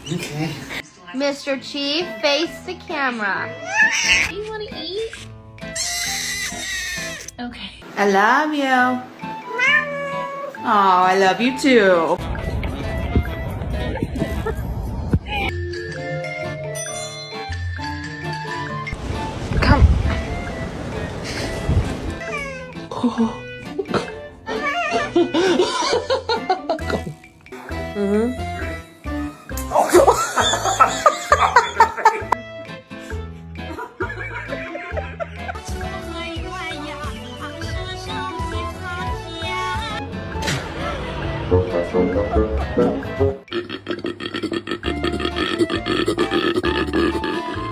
Okay. Mr. Chief, face the camera. Do you want to eat? Okay. I love you. Oh, I love you too. Come. Mm-hmm.